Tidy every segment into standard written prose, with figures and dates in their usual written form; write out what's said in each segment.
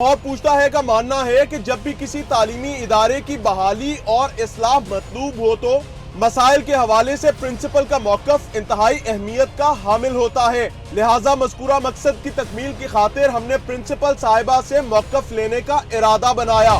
اور پوچھتا ہے کا ماننا ہے کہ جب بھی کسی تعلیمی ادارے کی بحالی اور اصلاح مطلوب ہو تو مسائل کے حوالے سے پرنسپل کا موقف انتہائی اہمیت کا حامل ہوتا ہے، لہٰذا مذکورہ مقصد کی تکمیل کی خاطر ہم نے پرنسپل صاحبہ سے موقف لینے کا ارادہ بنایا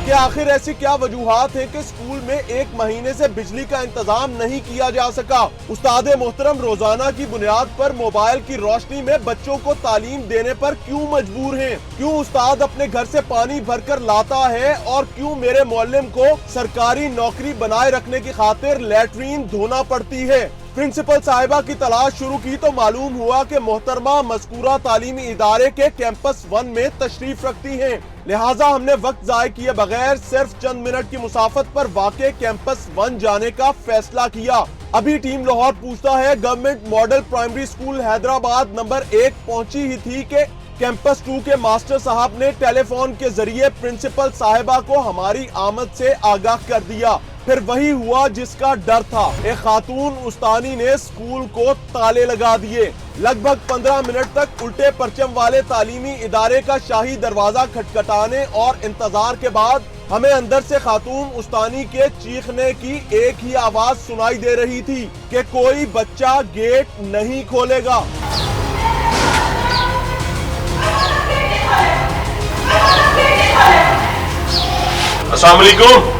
کہ آخر ایسی کیا وجوہات ہیں کہ اسکول میں ایک مہینے سے بجلی کا انتظام نہیں کیا جا سکا۔ استاد محترم روزانہ کی بنیاد پر موبائل کی روشنی میں بچوں کو تعلیم دینے پر کیوں مجبور ہیں؟ کیوں استاد اپنے گھر سے پانی بھر کر لاتا ہے اور کیوں میرے معلم کو سرکاری نوکری بنائے رکھنے کی خاطر لیٹرین دھونا پڑتی ہے؟ پرنسپل صاحبہ کی تلاش شروع کی تو معلوم ہوا کہ محترمہ مذکورہ تعلیمی ادارے کے کیمپس 1 میں تشریف رکھتی ہیں، لہٰذا ہم نے وقت ضائع کیے بغیر صرف چند منٹ کی مسافت پر واقع کیمپس 1 جانے کا فیصلہ کیا۔ ابھی ٹیم لاہور پوچھتا ہے government model primary school Hyderabad number 1 پہنچی ہی تھی کہ کیمپس 2 کے ماسٹر صاحب نے ٹیلی فون کے ذریعے پرنسپل صاحبہ کو ہماری آمد سے آگاہ کر دیا۔ پھر وہی ہوا جس کا ڈر تھا، ایک خاتون استانی نے اسکول کو تالے لگا دیے۔ لگ بھگ 15 منٹ تک الٹے پرچم والے تعلیمی ادارے کا شاہی دروازہ کھٹکھٹانے اور انتظار کے بعد ہمیں اندر سے خاتون استانی کے چیخنے کی ایک ہی آواز سنائی دے رہی تھی کہ کوئی بچہ گیٹ نہیں کھولے گا۔ السلام علیکم۔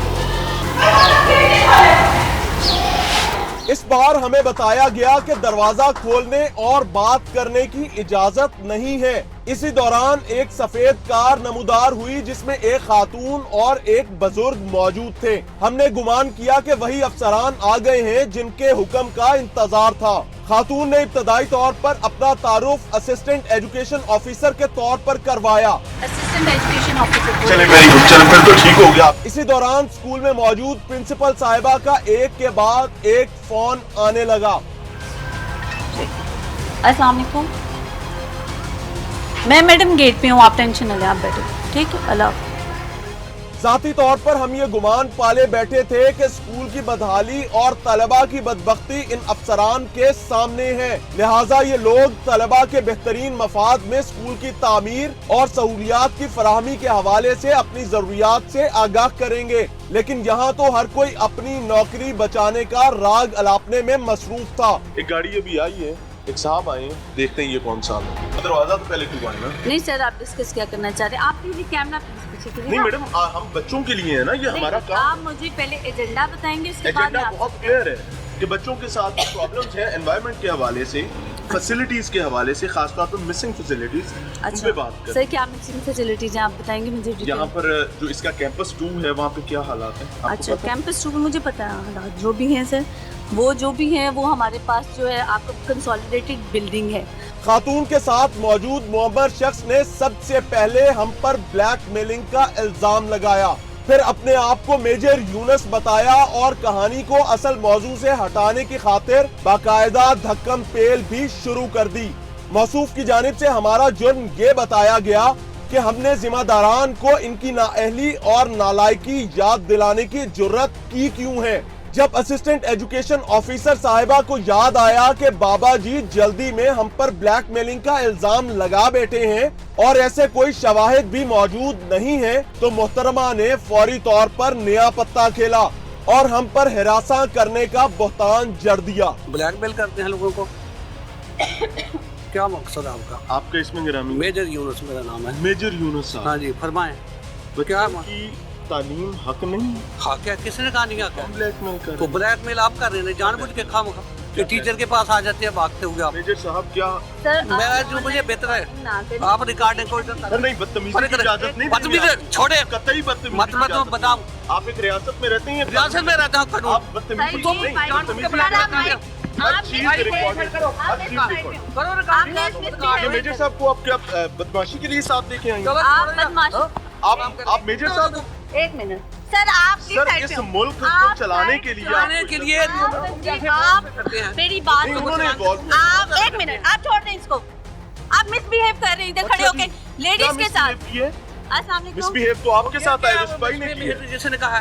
اس بار ہمیں بتایا گیا کہ دروازہ کھولنے اور بات کرنے کی اجازت نہیں ہے۔ اسی دوران ایک سفید کار نمودار ہوئی جس میں ایک خاتون اور ایک بزرگ موجود تھے۔ ہم نے گمان کیا کہ وہی افسران آ گئے ہیں جن کے حکم کا انتظار تھا۔ خاتون نے ابتدائی طور پر اپنا تعارف اسسٹنٹ ایجوکیشن آفیسر کے طور پر کروایا۔ Assistant education officer. چلے ویری گڈ، چلے پھر تو ٹھیک ہو گیا۔ اسی دوران اسکول میں موجود پرنسپل صاحبہ کا ایک کے بعد ایک فون آنے لگا۔ السلام علیکم، میں میڈم گیٹ پہ ہوں، آپ ٹینشن نہ لیں، آپ بیٹھے ٹھیک ہے، اللہ حافظ۔ ذاتی طور پر ہم یہ گمان پالے بیٹھے تھے کہ اسکول کی بدحالی اور طلباء کی بدبختی ان افسران کے سامنے ہے، لہٰذا یہ لوگ طلباء کے بہترین مفاد میں اسکول کی تعمیر اور سہولیات کی فراہمی کے حوالے سے اپنی ضروریات سے آگاہ کریں گے، لیکن یہاں تو ہر کوئی اپنی نوکری بچانے کا راگ الاپنے میں مصروف تھا۔ ایک گاڑی ابھی آئی ہے، ایک صاحب آئے ہیں، دیکھتے ہیں یہ کون سا ہے۔ دروازہ تو پہلے کھلوائیں نا۔ نہیں سر، آپ ڈسکس کیا کرنا چاہتے ہیں؟ آپ کے لیے کیمرہ پیچھے کے لیے نہیں میڈم، ہم بچوں کے لیے ہیں نا، یہ ہمارا کام۔ آپ مجھے پہلے ایجنڈا بتائیں گے، اس کے بعد ایجنڈا بہت کلیئر ہے کہ بچوں کے ساتھ پرابلمز ہیں انوائرمنٹ کے حوالے سے، فیسلٹیز کے حوالے سے، خاص طور پر مسنگ فیسلٹیز، ان پہ بات کریں۔ سر کیا مسنگ فیسلٹیز ہیں آپ بتائیں گے مجھے؟ یہاں پر جو اس کا کیمپس 2 ہے وہاں پہ کیا حالات ہیں؟ اچھا، کیمپس 2 مجھے پتہ ہے حالات جو بھی ہیں سر، وہ جو بھی ہیں وہ ہمارے پاس جو ہے آپ کا کنسولیڈیٹڈ بلڈنگ ہے۔ خاتون کے ساتھ موجود معمر شخص نے سب سے پہلے ہم پر بلیک میلنگ کا الزام لگایا، پھر اپنے آپ کو میجر یونس بتایا اور کہانی کو اصل موضوع سے ہٹانے کی خاطر باقاعدہ دھکم پیل بھی شروع کر دی۔ موصوف کی جانب سے ہمارا جرم یہ بتایا گیا کہ ہم نے ذمہ داران کو ان کی نااہلی اور نالائکی یاد دلانے کی جرت کی کیوں ہے۔ جب اسسٹنٹ ایجوکیشن آفیسر صاحبہ کو یاد آیا کہ بابا جی جلدی میں ہم پر بلیک میلنگ کا الزام لگا بیٹھے ہیں اور ایسے کوئی شواہد بھی موجود نہیں ہیں، تو محترمہ نے فوری طور پر نیا پتہ کھیلا اور ہم پر ہراساں کرنے کا بہتان جڑ دیا۔ بلیک میل کرتے ہیں لوگوں کو، کیا مقصد ہے آپ کا؟ آپ کا اس میں گرامی؟ میجر یونس میرا نام ہے۔ میجر یونس صاحب۔ ہاں جی فرمائیں۔ بچوں کی تعلیم حق نہیں؟ حق ہے، کس نے کہا نہیں حق ہے؟ بلیک میل کر تو بلیک میل آپ کر رہے ہیں جان بوجھ کے، خام کہ ٹیچر کے پاس آ جاتے ہیں بھاگتے ہوئے آپ۔ میجر صاحب کیا؟ میں جو مجھے بہتر ہے آپ ریکارڈنگ کو نہیں، بدتمیزی کی اجازت نہیں۔ بدتمیزی چھوڑے، قطعی بدتمیزی مت مت بتاؤ۔ آپ ایک ریاست میں رہتے ہیں، ریاست میں رہتا ہوں قانون۔ آپ بدتمیزی تم ہر چیز ریکارڈ کرو، ہر چیز ریکارڈ۔ میجر صاحب کو آپ کیا بدماشی کے لیے ساتھ لے کے آئیں گے؟ آپ میجر صاحب ایک منٹ سر، آپ سر اس ملک کو چلانے کے لیے میری بات انہوں نے آپ ایک منٹ، آپ چھوڑ دیں اس کو، آپ مس بہیو کر رہے ہیں ادھر کھڑے ہو کے لیڈیز کے ساتھ۔ السلام مس علیکم۔ بہیو تو آپ کے ساتھ آئے، اس بھائی نے کی ہے۔ جس نے کہا